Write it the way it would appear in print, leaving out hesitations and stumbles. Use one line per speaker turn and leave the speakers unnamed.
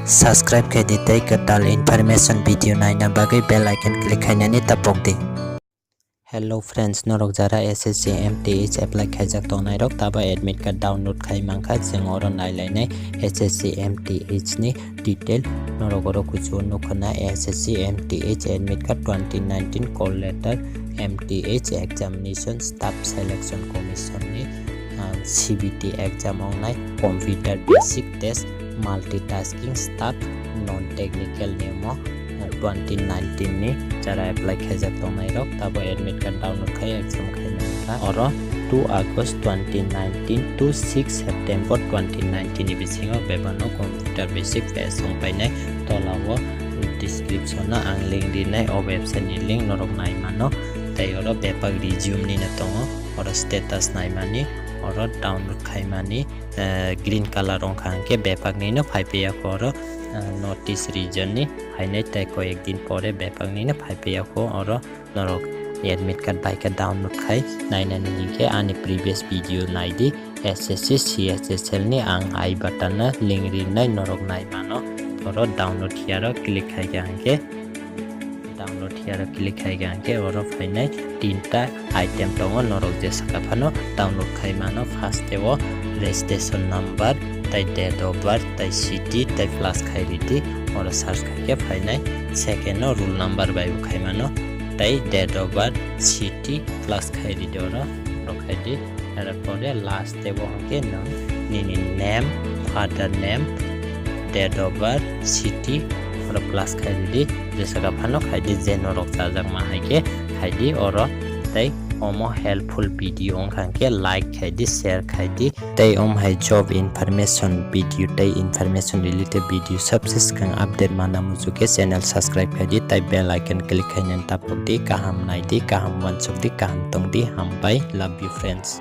Subscribe ke ditai ketal information video naina bagai bell icon click hainani tapok di. Hello friends, norok jara SSC MTH apply khaijak tongnai rok taba admit card download khai mangkha jeng oro nailainai SSC MTH ni detail norok oro kuchu nukhana SSC MTH admit card 2019 call letter MTH examination staff selection commission ni CBT exam ongnai computer basic test multitasking staff non technical nemo 2019 ni jara apply khaijak tongnai rok tabo admit card download khai exam khai mangkha oro 2 August 2019 to 6 September 2019 ni bisingo bebano computer basic test songpainai tolawo description na ang link dinai o website ni link norok nai mano tai oro bepag resume ni na tongo oro status nai mani oro download khai mani green color ong khangke bepag ni no phaipeya ko oro notice region ni hainai tai ko ekdin pore bepag ni na phaipeya ko oro norok admit card by ka download khai naina ni ke ani previous video nai di SSC CSSL ni ang I button na link rin nai norok nai mano oro download here click khai ke download here click khai ke oro phainai tinta item tongo norok je sakapano download khai mano first ewo registration number tai date of birth tai city tai class khai riti oro search khai ke phainai second no rule number by khai mano tai date of birth city class khai riti oro khai di pore last ewo ke nini name father name date of birth city oro plus khai di jesaka phano khai di zenorok chajak ma haike khai di oro tai omo helpful video ongkhang ke like khai di share khai di tai hai job information video tai information related video subsist kang update mana mujuke channel subscribe khai di tai bell icon click khai nan tapok di kaham nai di kaham wansuk di kaham tong di hampai love you friends.